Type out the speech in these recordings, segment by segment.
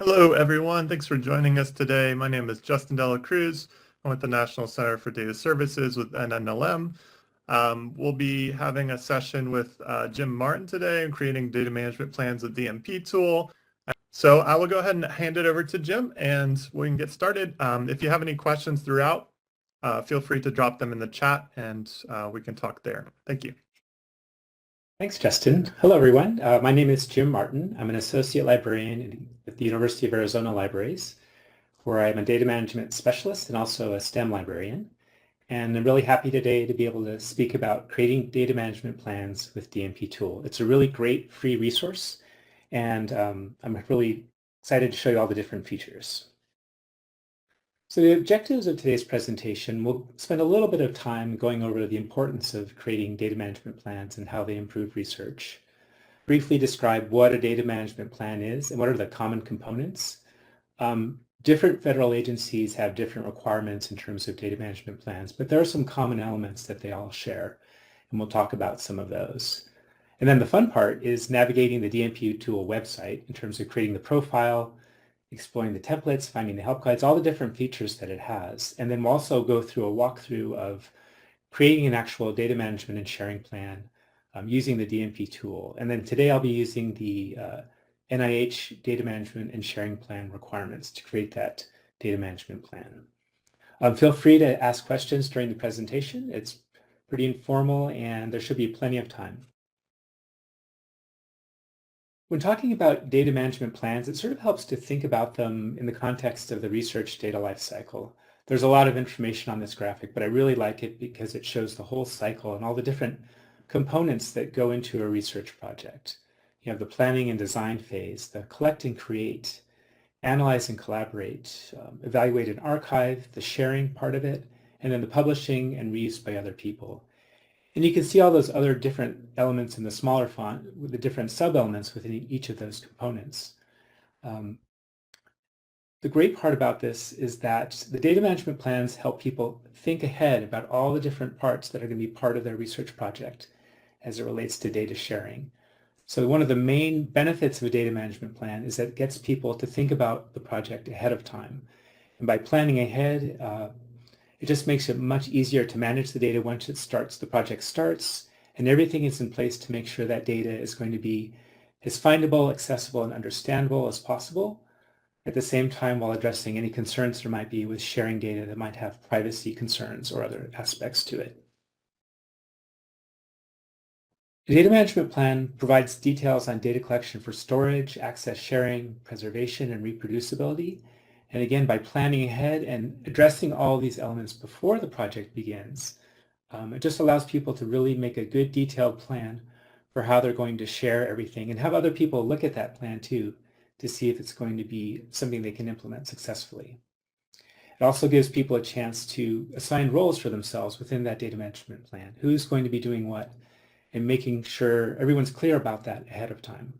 Hello, everyone. Thanks for joining us today. My name is Justin Dela Cruz. I'm with the National Center for Data Services with NNLM. We'll be having a session with Jim Martin today on creating data management plans with DMP tool. So I will go ahead and hand it over to Jim and we can get started. If you have any questions throughout, feel free to drop them in the chat and we can talk there. Thank you. Thanks, Justin. Hello, everyone. My name is Jim Martin. I'm an associate librarian at the University of Arizona Libraries, where I'm a data management specialist and also a STEM librarian. And I'm really happy today to be able to speak about creating data management plans with DMP tool. It's a really great free resource, and I'm really excited to show you all the different features. So the objectives of today's presentation, we'll spend a little bit of time going over the importance of creating data management plans and how they improve research. Briefly describe what a data management plan is and what are the common components. Different federal agencies have different requirements in terms of data management plans, but there are some common elements that they all share, and we'll talk about some of those. And then the fun part is navigating the DMP tool website in terms of creating the profile, exploring the templates, finding the help guides, all the different features that it has. And then we'll also go through a walkthrough of creating an actual data management and sharing plan using the DMP tool. And then today I'll be using the NIH data management and sharing plan requirements to create that data management plan. Feel free to ask questions during the presentation. It's pretty informal and there should be plenty of time. When talking about data management plans, it sort of helps to think about them in the context of the research data lifecycle. There's a lot of information on this graphic, but I really like it because it shows the whole cycle and all the different components that go into a research project. You have the planning and design phase, the collect and create, analyze and collaborate, evaluate and archive, the sharing part of it, and then the publishing and reuse by other people. And you can see all those other different elements in the smaller font with the different sub-elements within each of those components. The great part about this is that the data management plans help people think ahead about all the different parts that are going to be part of their research project as it relates to data sharing. So one of the main benefits of a data management plan is that it gets people to think about the project ahead of time. And by planning ahead, it just makes it much easier to manage the data once the project starts, and everything is in place to make sure that data is going to be as findable, accessible, and understandable as possible, at the same time while addressing any concerns there might be with sharing data that might have privacy concerns or other aspects to it. The data management plan provides details on data collection for storage, access sharing, preservation, and reproducibility. And again, by planning ahead and addressing all these elements before the project begins, it just allows people to really make a good detailed plan for how they're going to share everything and have other people look at that plan too to see if it's going to be something they can implement successfully. It also gives people a chance to assign roles for themselves within that data management plan. Who's going to be doing what, and making sure everyone's clear about that ahead of time.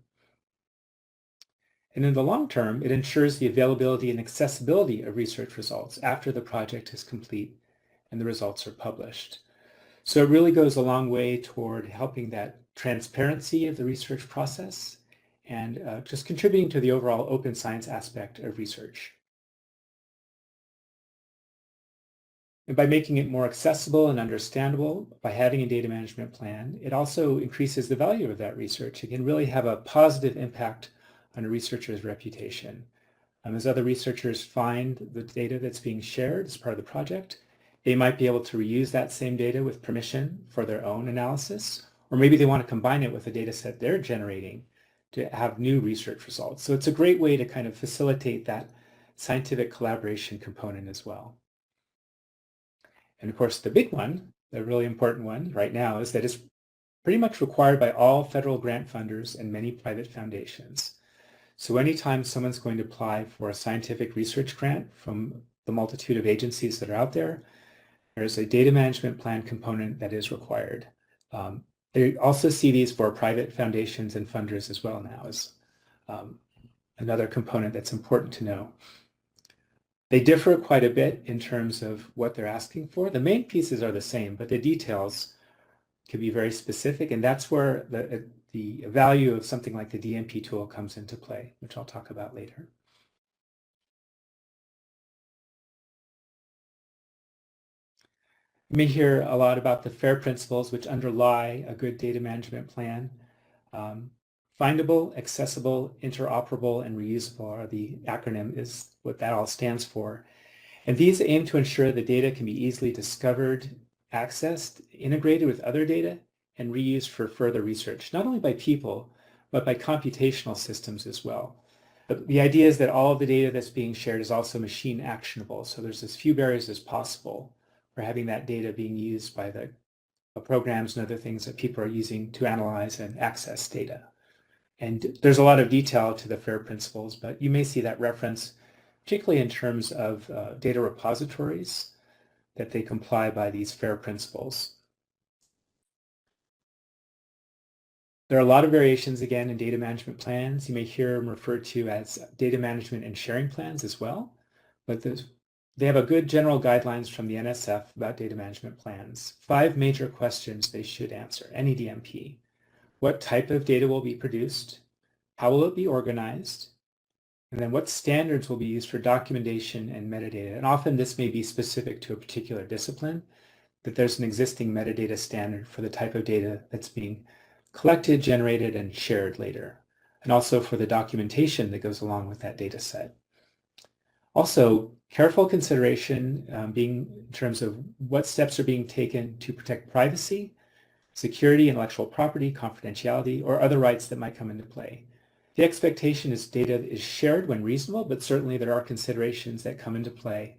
And in the long term, it ensures the availability and accessibility of research results after the project is complete and the results are published. So it really goes a long way toward helping that transparency of the research process and just contributing to the overall open science aspect of research. And by making it more accessible and understandable, by having a data management plan, it also increases the value of that research. It can really have a positive impact on a researcher's reputation. As other researchers find the data that's being shared as part of the project, they might be able to reuse that same data with permission for their own analysis, or maybe they want to combine it with a data set they're generating to have new research results. So it's a great way to kind of facilitate that scientific collaboration component as well. And of course, the big one, the really important one right now, is that it's pretty much required by all federal grant funders and many private foundations. So anytime someone's going to apply for a scientific research grant from the multitude of agencies that are out there, there's a data management plan component that is required. They also see these for private foundations and funders as well now as another component that's important to know. They differ quite a bit in terms of what they're asking for. The main pieces are the same, but the details can be very specific, and that's where the value of something like the DMP tool comes into play, which I'll talk about later. You may hear a lot about the FAIR principles which underlie a good data management plan. Findable, accessible, interoperable, and reusable are the acronym is what that all stands for. And these aim to ensure the data can be easily discovered, accessed, integrated with other data, and reused for further research, not only by people, but by computational systems as well. But the idea is that all of the data that's being shared is also machine actionable. So there's as few barriers as possible for having that data being used by the programs and other things that people are using to analyze and access data. And there's a lot of detail to the FAIR principles, but you may see that reference, particularly in terms of data repositories, that they comply by these FAIR principles. There are a lot of variations, again, in data management plans. You may hear them referred to as data management and sharing plans as well, but they have a good general guidelines from the NSF about data management plans. 5 major questions they should answer, any DMP. What type of data will be produced? How will it be organized? And then what standards will be used for documentation and metadata? And often this may be specific to a particular discipline, that there's an existing metadata standard for the type of data that's being collected, generated, and shared later. And also for the documentation that goes along with that data set. Also, careful consideration being in terms of what steps are being taken to protect privacy, security, intellectual property, confidentiality, or other rights that might come into play. The expectation is data is shared when reasonable, but certainly there are considerations that come into play,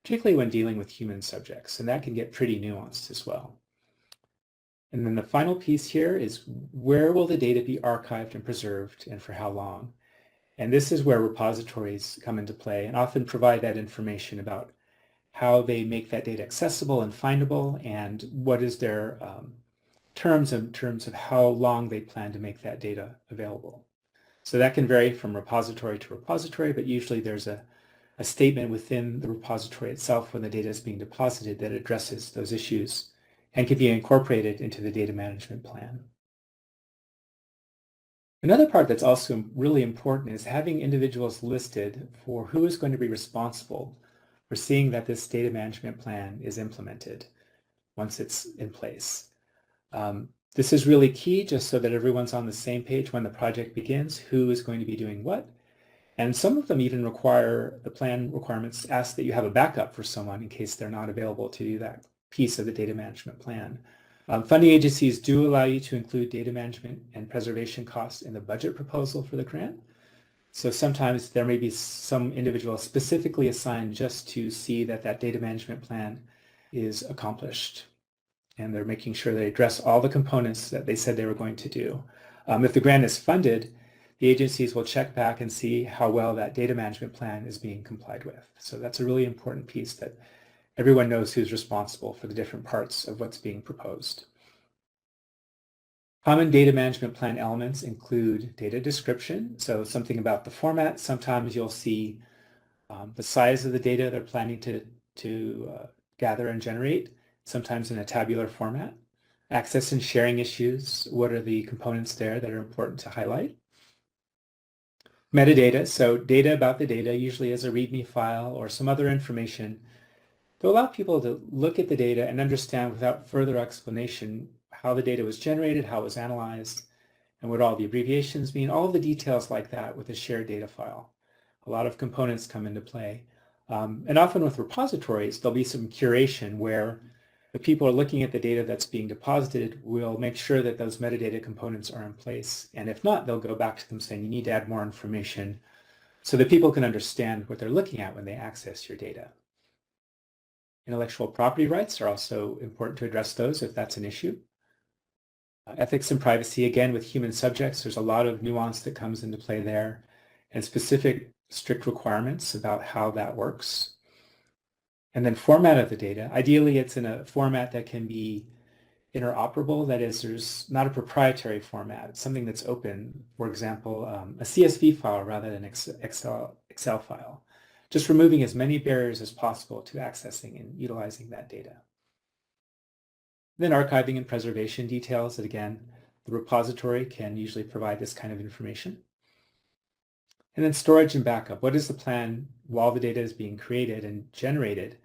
particularly when dealing with human subjects, and that can get pretty nuanced as well. And then the final piece here is where will the data be archived and preserved and for how long? And this is where repositories come into play and often provide that information about how they make that data accessible and findable and what is their terms in terms of how long they plan to make that data available. So that can vary from repository to repository, but usually there's a statement within the repository itself when the data is being deposited that addresses those issues and can be incorporated into the data management plan. Another part that's also really important is having individuals listed for who is going to be responsible for seeing that this data management plan is implemented once it's in place. This is really key just so that everyone's on the same page when the project begins, who is going to be doing what. And some of them even require, the plan requirements ask that you have a backup for someone in case they're not available to do that piece of the data management plan. Funding agencies do allow you to include data management and preservation costs in the budget proposal for the grant. So sometimes there may be some individual specifically assigned just to see that that data management plan is accomplished. And they're making sure they address all the components that they said they were going to do. If the grant is funded, the agencies will check back and see how well that data management plan is being complied with. So that's a really important piece that everyone knows who's responsible for the different parts of what's being proposed. Common data management plan elements include data description, so something about the format. Sometimes you'll see the size of the data they're planning to gather and generate, sometimes in a tabular format. Access and sharing issues, what are the components there that are important to highlight? Metadata, so data about the data, usually as a README file or some other information to allow people to look at the data and understand without further explanation how the data was generated, how it was analyzed, and what all the abbreviations mean, all the details like that with a shared data file. A lot of components come into play. And often with repositories, there'll be some curation where the people are looking at the data that's being deposited will make sure that those metadata components are in place. And if not, they'll go back to them saying you need to add more information so that people can understand what they're looking at when they access your data. Intellectual property rights are also important to address those if that's an issue. Ethics and privacy, again, with human subjects, there's a lot of nuance that comes into play there and specific strict requirements about how that works. And then format of the data. Ideally, it's in a format that can be interoperable. That is, there's not a proprietary format. It's something that's open. For example, a CSV file rather than Excel file. Just removing as many barriers as possible to accessing and utilizing that data. Then archiving and preservation details that, again, the repository can usually provide this kind of information. And then storage and backup. What is the plan while the data is being created and generated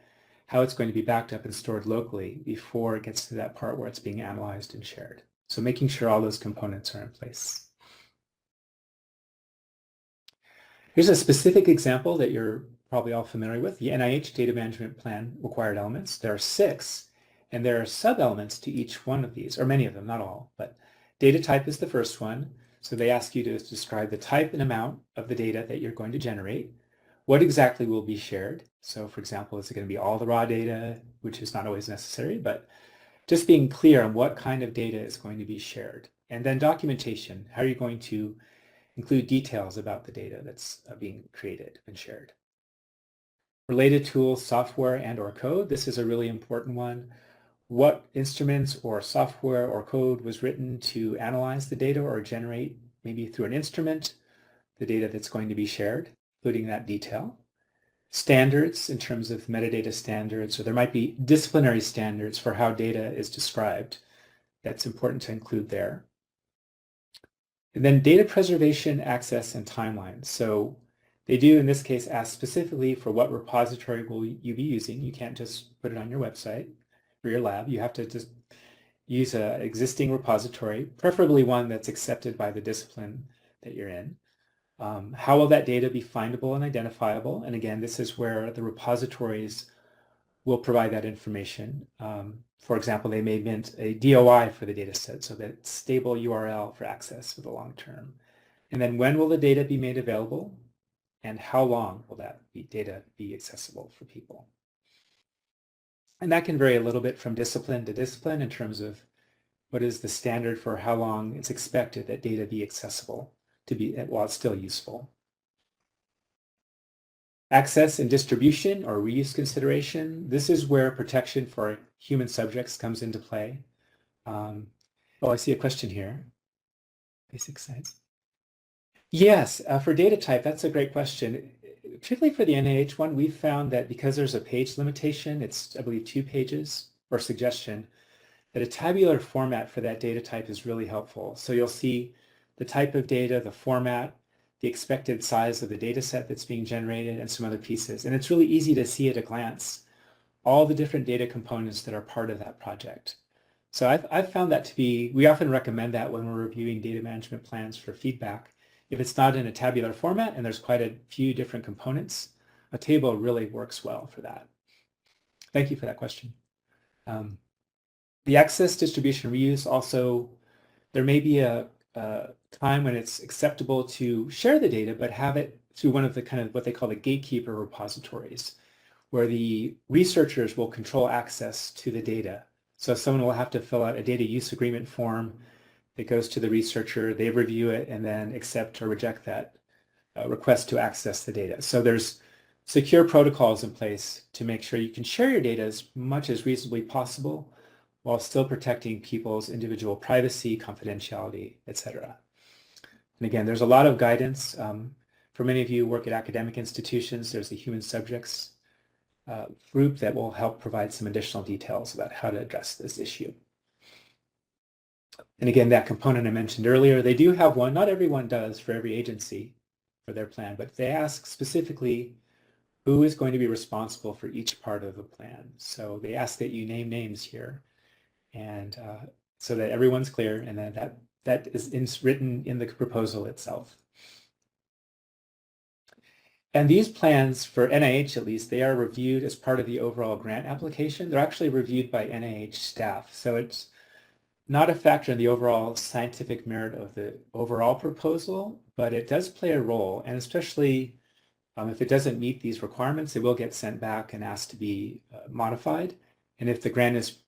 how it's going to be backed up and stored locally before it gets to that part where it's being analyzed and shared. So making sure all those components are in place. Here's a specific example that you're probably all familiar with, the NIH Data Management Plan required elements. There are 6, and there are sub-elements to each one of these, or many of them, not all, but data type is the first one. So they ask you to describe the type and amount of the data that you're going to generate. What exactly will be shared? So for example, is it going to be all the raw data, which is not always necessary, but just being clear on what kind of data is going to be shared. And then documentation, how are you going to include details about the data that's being created and shared. Related tools, software and or code. This is a really important one. What instruments or software or code was written to analyze the data or generate, maybe through an instrument, the data that's going to be shared, including that detail. Standards in terms of metadata standards, or there might be disciplinary standards for how data is described. That's important to include there. And then data preservation, access, and timelines. So they do, in this case, ask specifically for what repository will you be using. You can't just put it on your website or your lab. You have to just use an existing repository, preferably one that's accepted by the discipline that you're in. How will that data be findable and identifiable? And again, this is where the repositories will provide that information. For example, they may mint a DOI for the data set, so that stable URL for access for the long term. And then when will the data be made available? And how long will that data be accessible for people? And that can vary a little bit from discipline to discipline in terms of what is the standard for how long it's expected that data be accessible to be while it's still useful. Access and distribution or reuse consideration. This is where protection for human subjects comes into play. Oh, I see a question here. Basic science. Yes, for data type, that's a great question. Particularly for the NIH one, we've found that because there's a page limitation, it's, I believe, 2 pages or suggestion, that a tabular format for that data type is really helpful. So you'll see the type of data, the format, the expected size of the data set that's being generated, and some other pieces. And it's really easy to see at a glance all the different data components that are part of that project. So I've found that to be, we often recommend that when we're reviewing data management plans for feedback. If it's not in a tabular format and there's quite a few different components, a table really works well for that. Thank you for that question. The access, distribution, reuse also, there may be a time when it's acceptable to share the data, but have it through one of the kind of what they call the gatekeeper repositories, where the researchers will control access to the data. So someone will have to fill out a data use agreement form that goes to the researcher, they review it, and then accept or reject that request to access the data. So there's secure protocols in place to make sure you can share your data as much as reasonably possible while still protecting people's individual privacy, confidentiality, etc. And again, there's a lot of guidance. For many of you who work at academic institutions, there's the human subjects group that will help provide some additional details about how to address this issue. And again, that component I mentioned earlier, they do have one, not everyone does for every agency for their plan, but they ask specifically who is going to be responsible for each part of the plan. So they ask that you name names here, and so that everyone's clear, and then that is written in the proposal itself. And these plans, for NIH at least, they are reviewed as part of the overall grant application. They're actually reviewed by NIH staff. So it's not a factor in the overall scientific merit of the overall proposal, but it does play a role. And especially if it doesn't meet these requirements, it will get sent back and asked to be modified. And if the grant is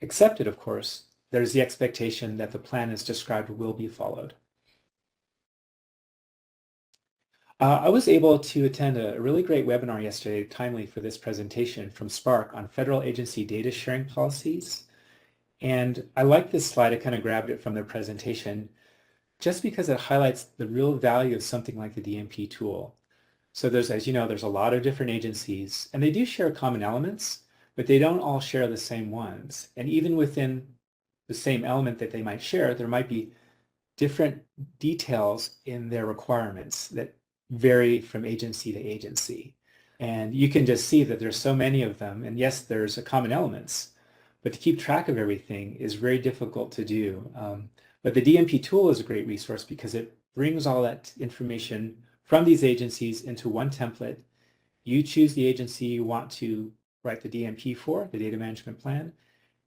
accepted, of course, there's the expectation that the plan as described will be followed. I was able to attend a really great webinar yesterday, timely for this presentation, from Spark on federal agency data sharing policies. And I like this slide. I kind of grabbed it from their presentation just because it highlights the real value of something like the DMP tool. So there's, as you know, there's a lot of different agencies, and they do share common elements, but they don't all share the same ones. And even within the same element that they might share, there might be different details in their requirements that vary from agency to agency. And you can just see that there's so many of them. And yes, there's common elements, but to keep track of everything is very difficult to do. But the DMP tool is a great resource because it brings all that information from these agencies into one template. You choose the agency you want to write the DMP for, the data management plan,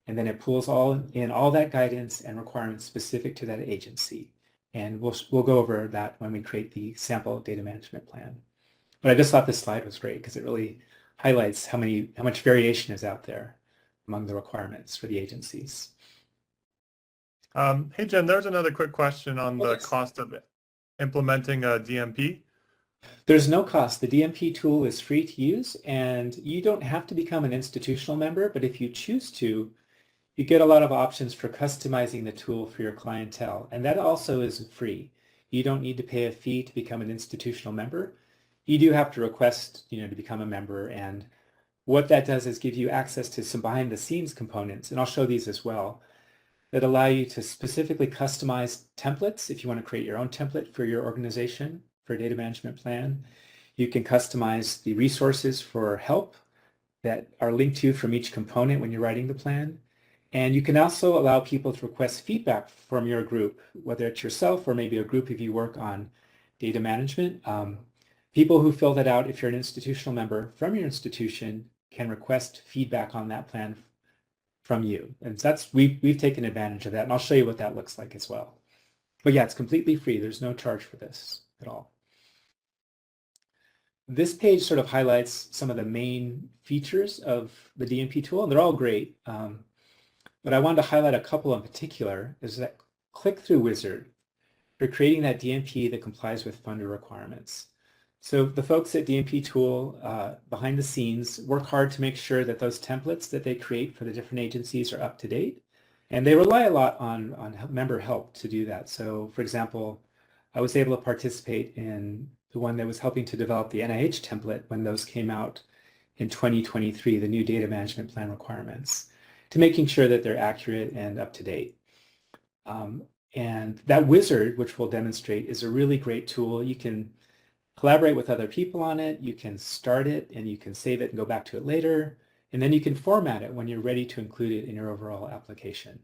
and then it pulls all that guidance and requirements specific to that agency. And we'll go over that when we create the sample data management plan. But I just thought this slide was great because it really highlights how much variation is out there among the requirements for the agencies. Hey, Jim, there's another quick question on the cost of implementing a DMP. There's no cost. The DMP tool is free to use, and you don't have to become an institutional member, but if you choose to, you get a lot of options for customizing the tool for your clientele, and that also is free. You don't need to pay a fee to become an institutional member. You do have to request, to become a member, and what that does is give you access to some behind the scenes components, and I'll show these as well, that allow you to specifically customize templates. If you want to create your own template for your organization for a data management plan, you can customize the resources for help that are linked to from each component when you're writing the plan. And you can also allow people to request feedback from your group, whether it's yourself or maybe a group if you work on data management. People who fill that out, if you're an institutional member from your institution, can request feedback on that plan from you. And we've taken advantage of that, and I'll show you what that looks like as well. But yeah, it's completely free. There's no charge for this at all. This page sort of highlights some of the main features of the DMP tool, and they're all great. But I wanted to highlight a couple in particular, is that click-through wizard for creating that DMP that complies with funder requirements. So the folks at DMP Tool behind the scenes work hard to make sure that those templates that they create for the different agencies are up to date. And they rely a lot on member help to do that. So for example, I was able to participate in the one that was helping to develop the NIH template when those came out in 2023, the new data management plan requirements, to making sure that they're accurate and up to date. And that wizard, which we'll demonstrate, is a really great tool. You can collaborate with other people on it, you can start it, and you can save it and go back to it later, and then you can format it when you're ready to include it in your overall application.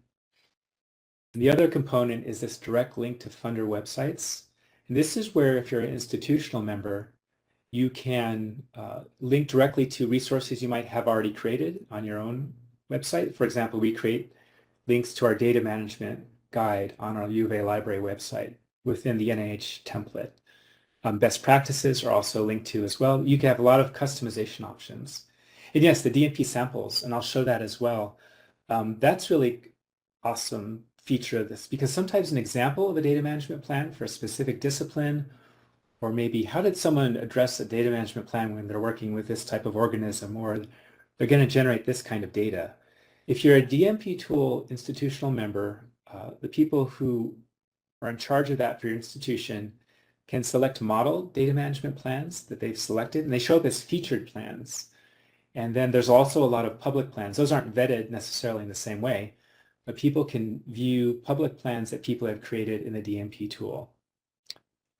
And the other component is this direct link to funder websites. And this is where, if you're an institutional member, you can link directly to resources you might have already created on your own website. For example, we create links to our data management guide on our U of A library website within the NIH template. Best practices are also linked to as well. You can have a lot of customization options. And yes, the DMP samples, and I'll show that as well. That's really awesome feature of this, because sometimes an example of a data management plan for a specific discipline, or maybe how did someone address a data management plan when they're working with this type of organism, or they're going to generate this kind of data. If you're a DMP tool institutional member, the people who are in charge of that for your institution can select model data management plans that they've selected, and they show up as featured plans. And then there's also a lot of public plans. Those aren't vetted necessarily in the same way, but people can view public plans that people have created in the DMP tool.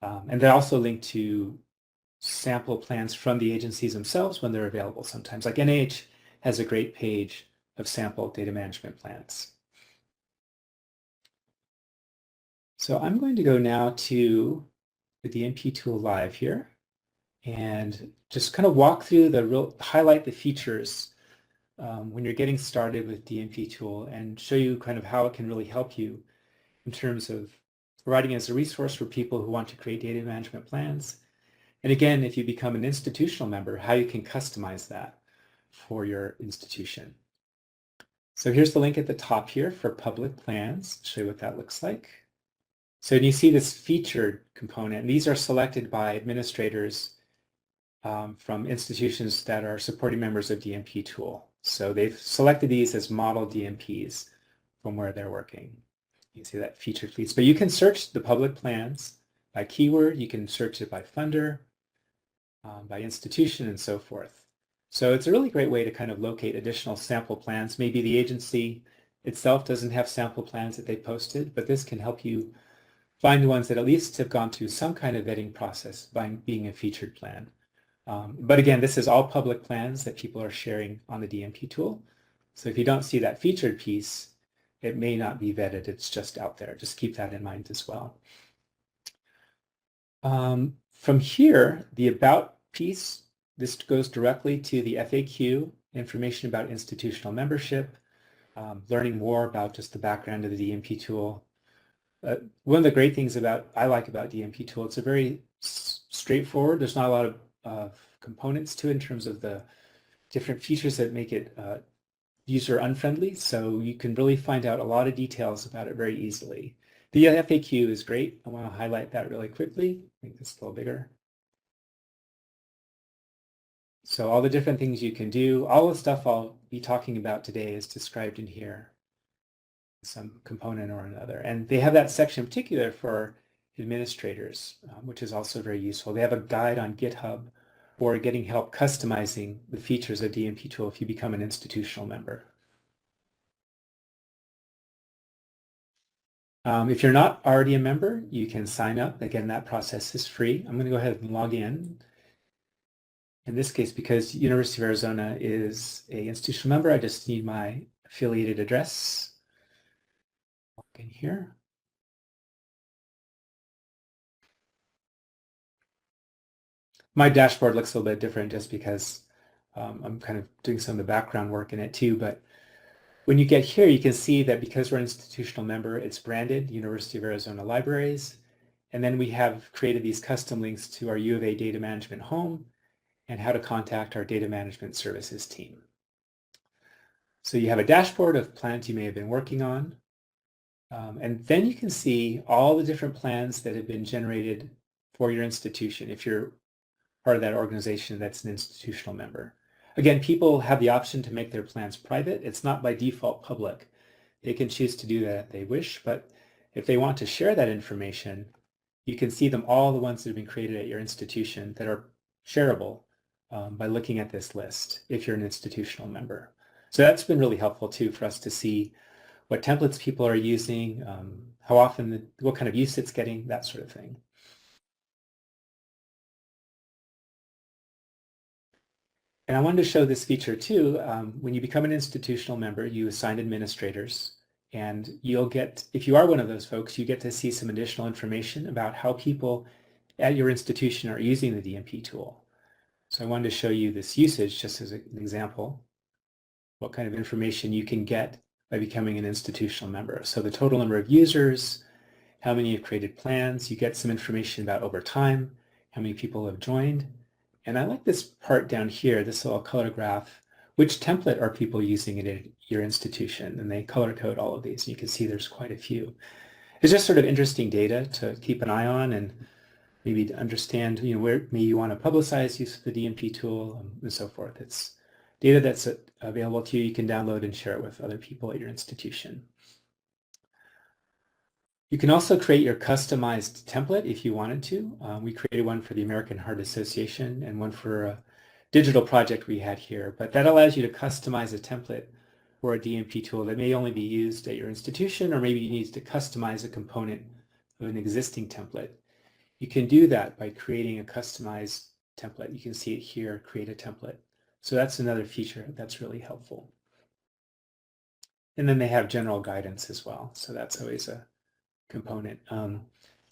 And they're also linked to sample plans from the agencies themselves when they're available sometimes. Like NIH has a great page of sample data management plans. So I'm going to go now to the DMP tool live here and just kind of walk through highlight the features when you're getting started with DMP tool and show you kind of how it can really help you in terms of providing as a resource for people who want to create data management plans. And again, if you become an institutional member, how you can customize that for your institution. So here's the link at the top here for public plans. I'll show you what that looks like. So you see this featured component, and these are selected by administrators from institutions that are supporting members of DMP tool. So they've selected these as model DMPs from where they're working. You see that featured please. But you can search the public plans by keyword, you can search it by funder, by institution, and so forth. So it's a really great way to kind of locate additional sample plans. Maybe the agency itself doesn't have sample plans that they posted, but this can help you find ones that at least have gone through some kind of vetting process by being a featured plan. But again, this is all public plans that people are sharing on the DMP tool. So if you don't see that featured piece, it may not be vetted. It's just out there. Just keep that in mind as well. From here, the About piece, this goes directly to the FAQ, information about institutional membership, learning more about just the background of the DMP tool. One of the great things I like about DMP tool, it's a very straightforward. There's not a lot of components to it in terms of the different features that make it user unfriendly. So you can really find out a lot of details about it very easily. The FAQ is great. I want to highlight that really quickly. Make this a little bigger. So all the different things you can do, all the stuff I'll be talking about today is described in here, some component or another. And they have that section in particular for administrators, which is also very useful. They have a guide on GitHub for getting help customizing the features of DMP tool if you become an institutional member. If you're not already a member, you can sign up. Again, that process is free. I'm going to go ahead and log in. In this case, because University of Arizona is an institutional member, I just need my affiliated address. Log in here. My dashboard looks a little bit different just because I'm kind of doing some of the background work in it too. But when you get here, you can see that because we're an institutional member, it's branded University of Arizona Libraries. And then we have created these custom links to our U of A data management home and how to contact our data management services team. So you have a dashboard of plans you may have been working on. And then you can see all the different plans that have been generated for your institution if you're part of that organization that's an institutional member. Again, people have the option to make their plans private. It's not by default public. They can choose to do that if they wish, but if they want to share that information, you can see them all the ones that have been created at your institution that are shareable by looking at this list if you're an institutional member. So that's been really helpful too for us to see what templates people are using, how often, what kind of use it's getting, that sort of thing. And I wanted to show this feature too. When you become an institutional member, you assign administrators, and you'll get, if you are one of those folks, you get to see some additional information about how people at your institution are using the DMP tool. So I wanted to show you this usage just as an example, what kind of information you can get by becoming an institutional member. So the total number of users, how many have created plans, you get some information about over time, how many people have joined. And I like this part down here, this little color graph. Which template are people using in your institution? And they color code all of these. You can see there's quite a few. It's just sort of interesting data to keep an eye on and maybe to understand, where maybe you want to publicize use of the DMP tool and so forth. It's data that's available to you. You can download and share it with other people at your institution. You can also create your customized template if you wanted to. We created one for the American Heart Association and one for a digital project we had here, but that allows you to customize a template for a DMP tool that may only be used at your institution, or maybe you need to customize a component of an existing template. You can do that by creating a customized template. You can see it here, create a template. So that's another feature that's really helpful. And then they have general guidance as well. So that's always a component.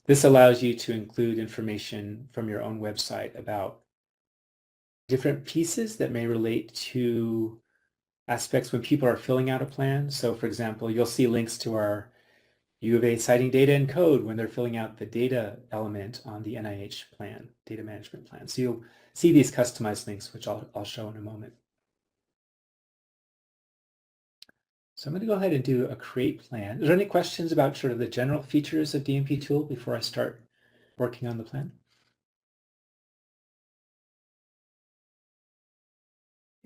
This allows you to include information from your own website about different pieces that may relate to aspects when people are filling out a plan. So for example, you'll see links to our U of A citing data and code when they're filling out the data element on the NIH plan, data management plan. So you'll see these customized links, which I'll show in a moment. So I'm going to go ahead and do a create plan. Is there any questions about sort of the general features of DMP tool before I start working on the plan?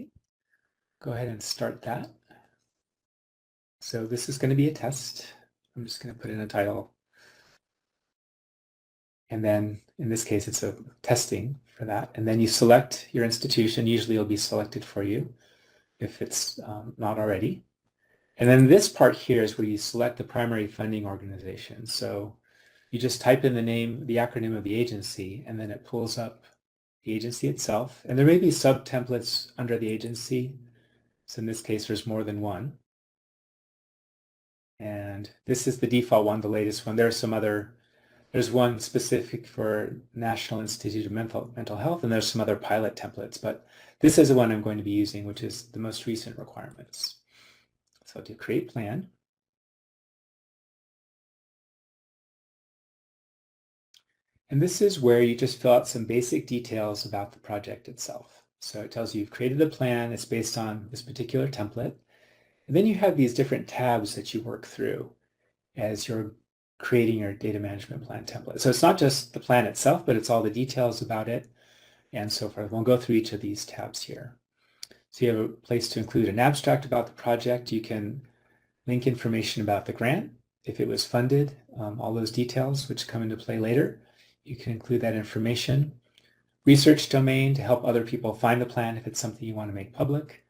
Okay. Go ahead and start that. So this is going to be a test. I'm just going to put in a title. And then in this case, it's a testing for that. And then you select your institution. Usually it'll be selected for you if it's not already. And then this part here is where you select the primary funding organization. So you just type in the name, the acronym of the agency, and then it pulls up the agency itself. And there may be sub-templates under the agency. So in this case, there's more than one. And this is the default one, the latest one. There's one specific for National Institute of Mental Health, and there's some other pilot templates, but this is the one I'm going to be using, which is the most recent requirements. So I'll do create plan. And this is where you just fill out some basic details about the project itself. So it tells you you've created a plan, it's based on this particular template. And then you have these different tabs that you work through as you're creating your data management plan template. So it's not just the plan itself, but it's all the details about it and so forth. We'll go through each of these tabs here. So you have a place to include an abstract about the project. You can link information about the grant, if it was funded, all those details which come into play later. You can include that information. Research domain to help other people find the plan if it's something you want to make public.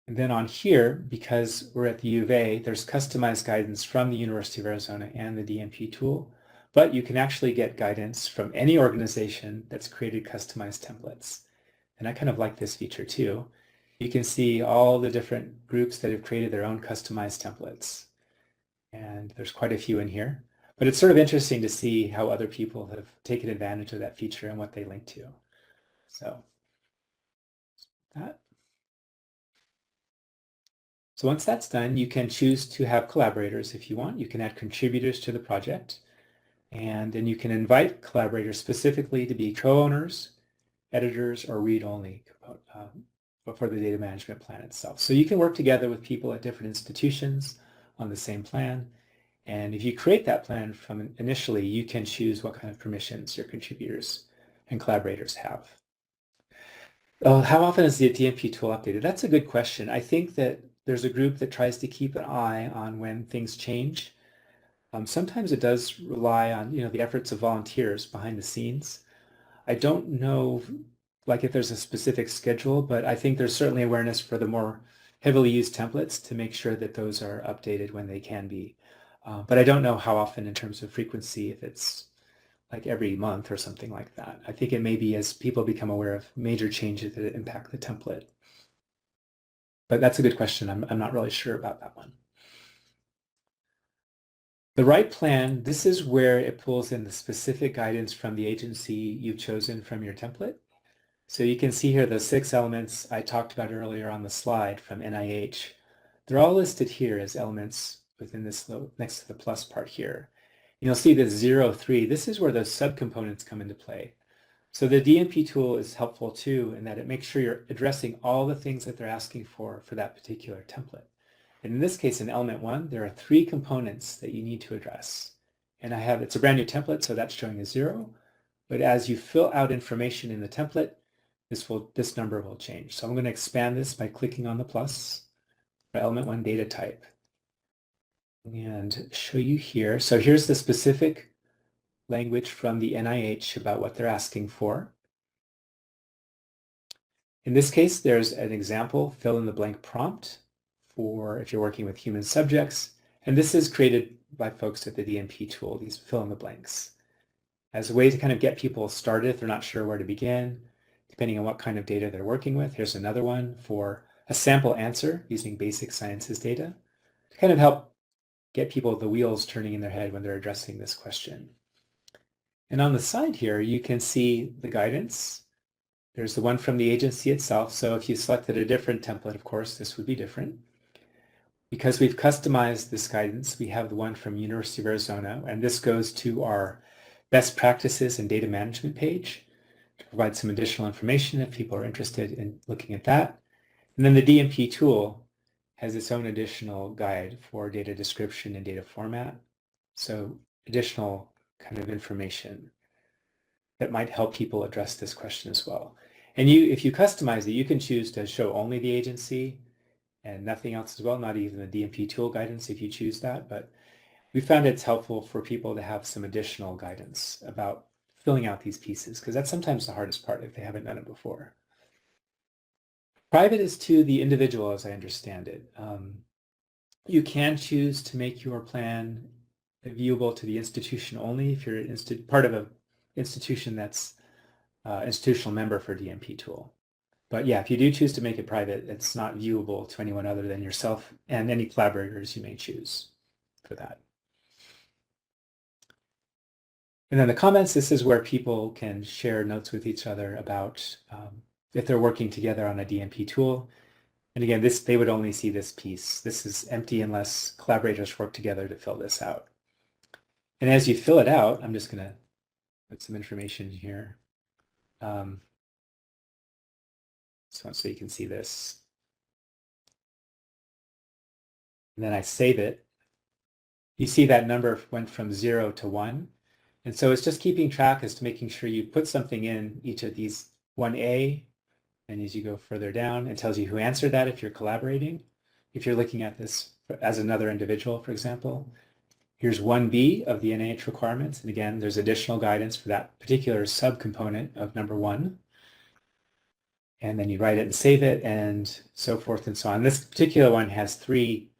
And then on here, because we're at the U of A, there's customized guidance from the University of Arizona and the DMP tool, but you can actually get guidance from any organization that's created customized templates. And I kind of like this feature too. You can see all the different groups that have created their own customized templates. And there's quite a few in here. But it's sort of interesting to see how other people have taken advantage of that feature and what they link to. So once that's done, you can choose to have collaborators if you want. You can add contributors to the project. And then you can invite collaborators specifically to be co-owners, editors, or read-only for the data management plan itself. So you can work together with people at different institutions on the same plan. And if you create that plan from initially, you can choose what kind of permissions your contributors and collaborators have. How often is the DMP tool updated? That's a good question. I think that there's a group that tries to keep an eye on when things change. Sometimes it does rely on the efforts of volunteers behind the scenes. I don't know if there's a specific schedule, but I think there's certainly awareness for the more heavily used templates to make sure that those are updated when they can be. But I don't know how often in terms of frequency, if it's like every month or something like that. I think it may be as people become aware of major changes that impact the template. But that's a good question. I'm not really sure about that one. The right plan, this is where it pulls in the specific guidance from the agency you've chosen from your template. So you can see here the 6 elements I talked about earlier on the slide from NIH. They're all listed here as elements within this next to the plus part here. And you'll see this 0, 3. This is where those subcomponents come into play. So the DMP tool is helpful too in that it makes sure you're addressing all the things that they're asking for that particular template. And in this case, in element 1, there are 3 components that you need to address. And it's a brand new template, so that's showing a 0. But as you fill out information in the template, this number will change. So I'm going to expand this by clicking on the plus for element 1 data type and show you here. So here's the specific language from the NIH about what they're asking for. In this case, there's an example fill in the blank prompt for if you're working with human subjects. And this is created by folks at the DMP tool, these fill in the blanks, as a way to kind of get people started if they're not sure where to begin, depending on what kind of data they're working with. Here's another one for a sample answer using basic sciences data to kind of help get people the wheels turning in their head when they're addressing this question. And on the side here, you can see the guidance. There's the one from the agency itself. So if you selected a different template, of course, this would be different. Because we've customized this guidance, we have the one from University of Arizona, and this goes to our best practices and data management page to provide some additional information if people are interested in looking at that. And then the DMP tool has its own additional guide for data description and data format. So additional kind of information that might help people address this question as well. And if you customize it, you can choose to show only the agency and nothing else as well, not even the DMP tool guidance if you choose that. But we found it's helpful for people to have some additional guidance about filling out these pieces, because that's sometimes the hardest part if they haven't done it before. Private is to the individual, as I understand it. You can choose to make your plan viewable to the institution only if you're part of a institution that's institutional member for DMP tool. But yeah, if you do choose to make it private, it's not viewable to anyone other than yourself and any collaborators you may choose for that. And then the comments, this is where people can share notes with each other about if they're working together on a DMP tool. And again, they would only see this piece. This is empty unless collaborators work together to fill this out. And as you fill it out, I'm just going to put some information here. So you can see this. And then I save it. You see that number went from 0 to 1. And so it's just keeping track as to making sure you put something in each of these 1A. And as you go further down, it tells you who answered that if you're collaborating. If you're looking at this as another individual, for example, here's 1B of the NIH requirements. And again, there's additional guidance for that particular subcomponent of number 1. And then you write it and save it and so forth and so on. This particular one has 3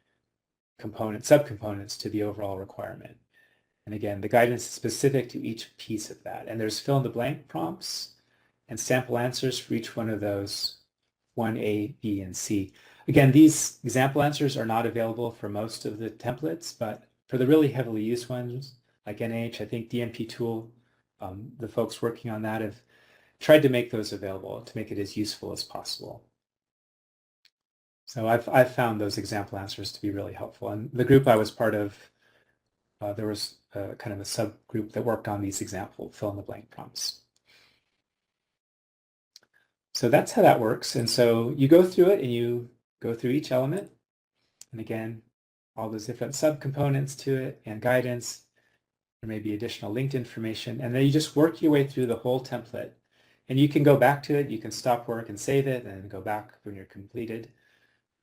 subcomponents to the overall requirement. And again, the guidance is specific to each piece of that. And there's fill in the blank prompts and sample answers for each one of those 1A, B, and C. Again, these example answers are not available for most of the templates, but for the really heavily used ones, like NIH, I think DMP tool, the folks working on that have tried to make those available to make it as useful as possible. So I've found those example answers to be really helpful. And the group I was part of, there was kind of a subgroup that worked on these example fill in the blank prompts. So that's how that works. And so you go through it and you go through each element. And again, all those different subcomponents to it and guidance. There may be additional linked information. And then you just work your way through the whole template. And you can go back to it. You can stop work and save it and go back when you're completed.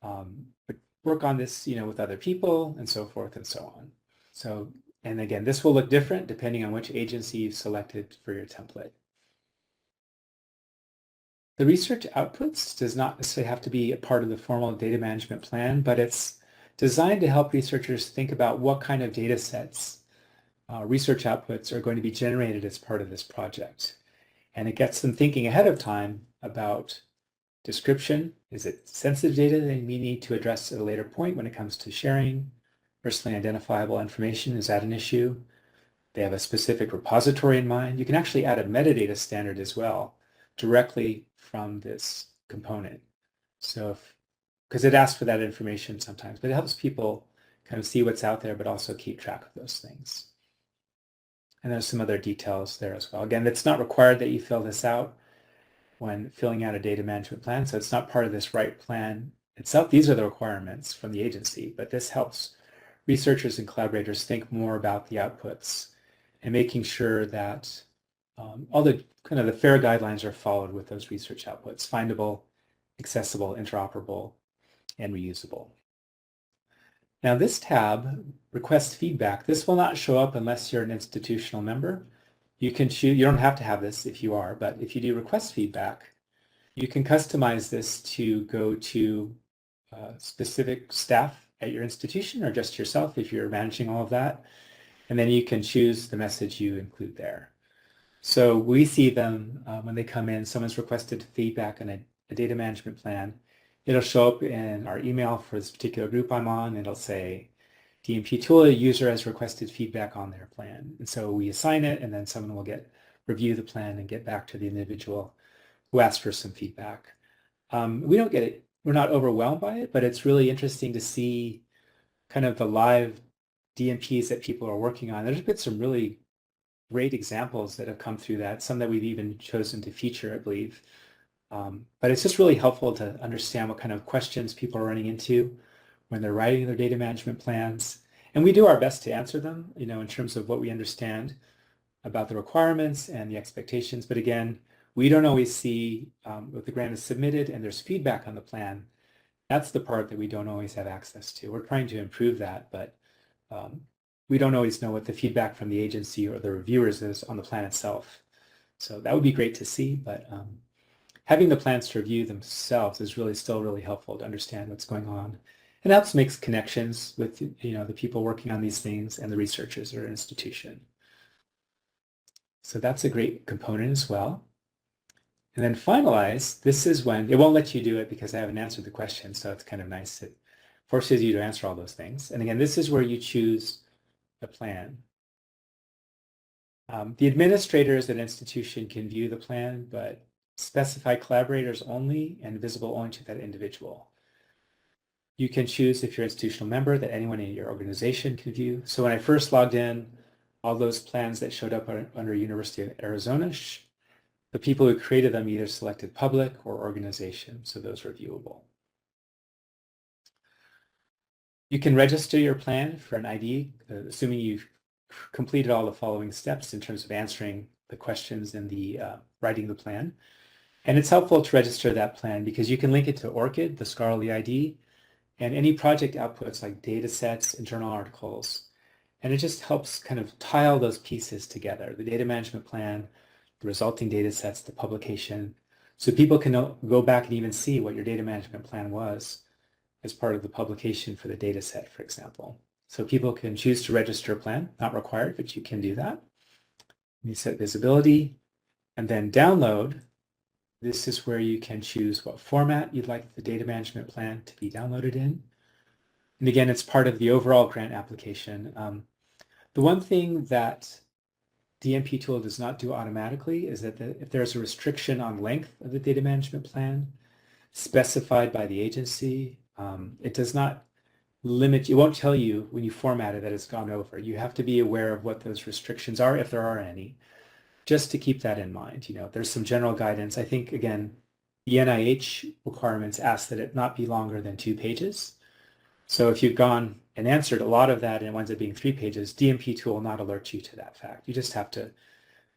But work on this, with other people and so forth and so on. So, and again, this will look different depending on which agency you've selected for your template. The research outputs does not necessarily have to be a part of the formal data management plan, but it's designed to help researchers think about what kind of data sets research outputs are going to be generated as part of this project. And it gets them thinking ahead of time about description. Is it sensitive data that we need to address at a later point when it comes to sharing? Personally identifiable information, is that an issue? They have a specific repository in mind. You can actually add a metadata standard as well directly from this component. So because it asks for that information sometimes, but it helps people kind of see what's out there, but also keep track of those things. And there's some other details there as well. Again, it's not required that you fill this out when filling out a data management plan. So it's not part of this right plan itself. These are the requirements from the agency, but this helps researchers and collaborators think more about the outputs and making sure that all the kind of the FAIR guidelines are followed with those research outputs: findable, accessible, interoperable, and reusable. Now this tab, request feedback, this will not show up unless you're an institutional member. You can choose, you don't have to have this if you are, but if you do request feedback, you can customize this to go to specific staff at your institution or just yourself if you're managing all of that. And then you can choose the message you include there. So we see them when they come in, someone's requested feedback on a data management plan. It'll show up in our email for this particular group I'm on. It'll say, DMP tool user has requested feedback on their plan. And so we assign it, and then someone will review the plan and get back to the individual who asked for some feedback. We don't get it, we're not overwhelmed by it, but it's really interesting to see kind of the live DMPs that people are working on. There's been some really great examples that have come through that, some that we've even chosen to feature, I believe. But it's just really helpful to understand what kind of questions people are running into when they're writing their data management plans. And we do our best to answer them, in terms of what we understand about the requirements and the expectations. But again, we don't always see what the grant is submitted and there's feedback on the plan. That's the part that we don't always have access to. We're trying to improve that, but we don't always know what the feedback from the agency or the reviewers is on the plan itself. So that would be great to see, but having the plans to review themselves is still really helpful to understand what's going on. And that helps make connections with the people working on these things and the researchers or institution. So that's a great component as well. And then finalize, this is when, it won't let you do it because I haven't answered the question, so it's kind of nice. It forces you to answer all those things. And again, this is where you choose the plan. The administrators at an institution can view the plan, but specify collaborators only and visible only to that individual. You can choose, if you're an institutional member, that anyone in your organization can view. So when I first logged in, all those plans that showed up under University of Arizona, the people who created them either selected public or organization, so those were viewable. You can register your plan for an ID, assuming you've completed all the following steps in terms of answering the questions and writing the plan. And it's helpful to register that plan because you can link it to ORCID, the scholarly ID, and any project outputs like data sets and journal articles. And it just helps kind of tie all those pieces together, the data management plan, the resulting data sets, the publication, so people can go back and even see what your data management plan was as part of the publication for the data set, for example. So people can choose to register a plan, not required, but you can do that. You set visibility and then download. This is where you can choose what format you'd like the data management plan to be downloaded in. And again, it's part of the overall grant application. The one thing that DMP tool does not do automatically is that if there's a restriction on length of the data management plan specified by the agency, it does not limit, it won't tell you when you format it that it's gone over. You have to be aware of what those restrictions are, if there are any, just to keep that in mind. You know, there's some general guidance. I think, again, the NIH requirements ask that it not be longer than 2 pages. So if you've gone and answered a lot of that and it winds up being 3 pages, DMP tool will not alert you to that fact. You just have to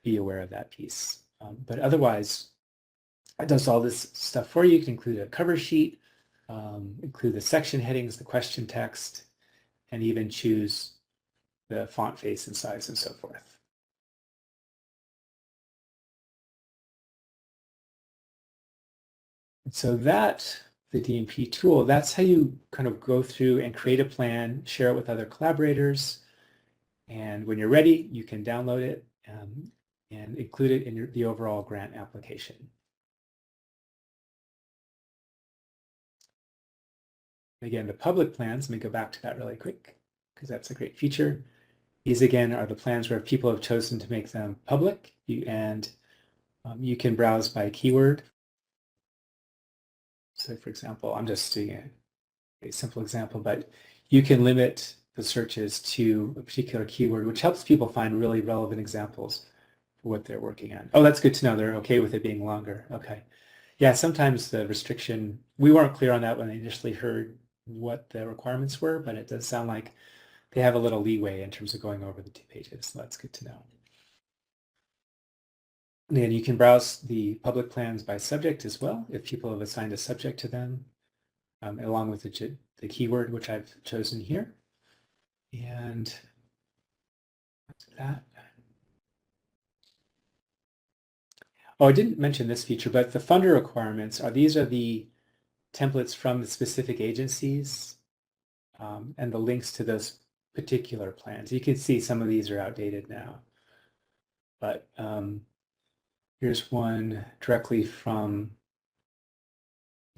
be aware of that piece. But otherwise, it does all this stuff for you. You can include a cover sheet, include the section headings, the question text, and even choose the font face and size and so forth. And so that, the DMP tool, that's how you kind of go through and create a plan, share it with other collaborators. And when you're ready, you can download it and include it in the overall grant application. Again, the public plans, let me go back to that really quick because that's a great feature. These again are the plans where people have chosen to make them public, and you can browse by keyword. So for example, I'm just doing a simple example, but you can limit the searches to a particular keyword, which helps people find really relevant examples for what they're working on. Oh, that's good to know. They're okay with it being longer. Okay. Yeah, sometimes the restriction, we weren't clear on that when I initially heard what the requirements were, but it does sound like they have a little leeway in terms of going over the 2 pages. So that's good to know. And then you can browse the public plans by subject as well, if people have assigned a subject to them, along with the keyword, which I've chosen here. And that. Oh, I didn't mention this feature, but the funder requirements these are the templates from the specific agencies and the links to those particular plans. You can see some of these are outdated now, but here's one directly from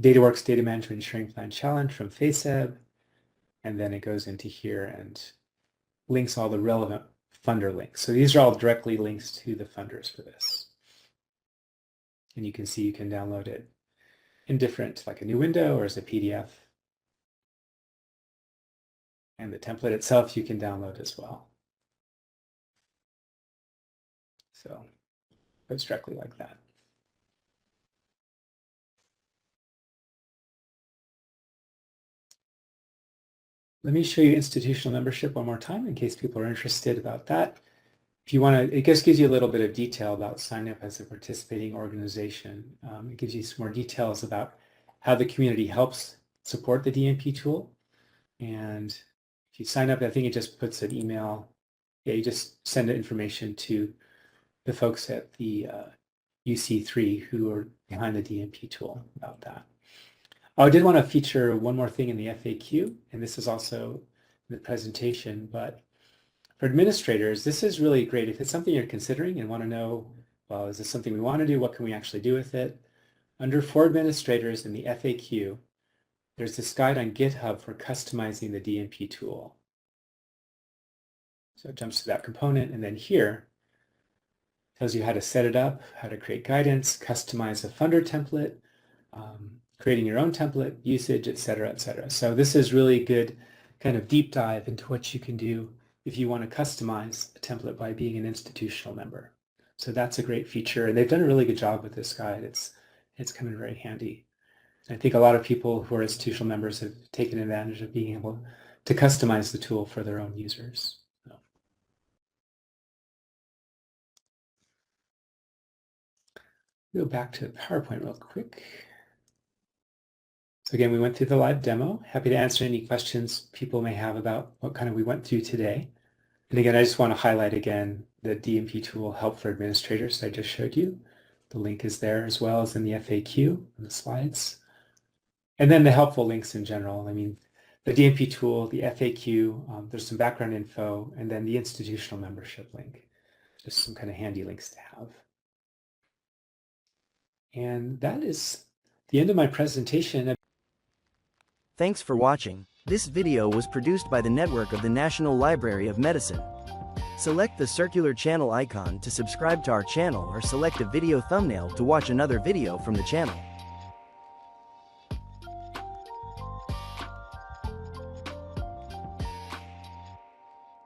DataWorks Data Management Sharing Plan Challenge from FACEB, and then it goes into here and links all the relevant funder links. So these are all directly links to the funders for this. And you can see you can download it in different, like a new window or as a PDF. And the template itself you can download as well. So it goes directly like that. Let me show you institutional membership one more time in case people are interested about that. If you want to, it just gives you a little bit of detail about signing up as a participating organization. It gives you some more details about how the community helps support the DMP tool. And if you sign up, I think it just puts an email. Yeah, you just send the information to the folks at the UC3 who are behind the DMP tool about that. Oh, I did want to feature one more thing in the FAQ, and this is also in the presentation, but For administrators, this is really great. If it's something you're considering and want to know, well, is this something we want to do? What can we actually do with it? Under For Administrators in the FAQ, there's this guide on GitHub for customizing the DMP tool. So it jumps to that component, and then here tells you how to set it up, how to create guidance, customize a funder template, creating your own template, usage, et cetera, et cetera. So this is really good kind of deep dive into what you can do if you want to customize a template by being an institutional member. So that's a great feature, and they've done a really good job with this guide. It's come in very handy. I think a lot of people who are institutional members have taken advantage of being able to customize the tool for their own users. Go back to PowerPoint real quick. So again, we went through the live demo. Happy to answer any questions people may have about what kind of we went through today. And again, I just want to highlight again the DMP tool Help for Administrators that I just showed you. The link is there as well as in the FAQ in the slides. And then the helpful links in general. I mean, the DMP tool, the FAQ, there's some background info, and then the institutional membership link. Just some kind of handy links to have. And that is the end of my presentation. Thanks for watching. This video was produced by the network of the National Library of Medicine. Select the circular channel icon to subscribe to our channel or select a video thumbnail to watch another video from the channel.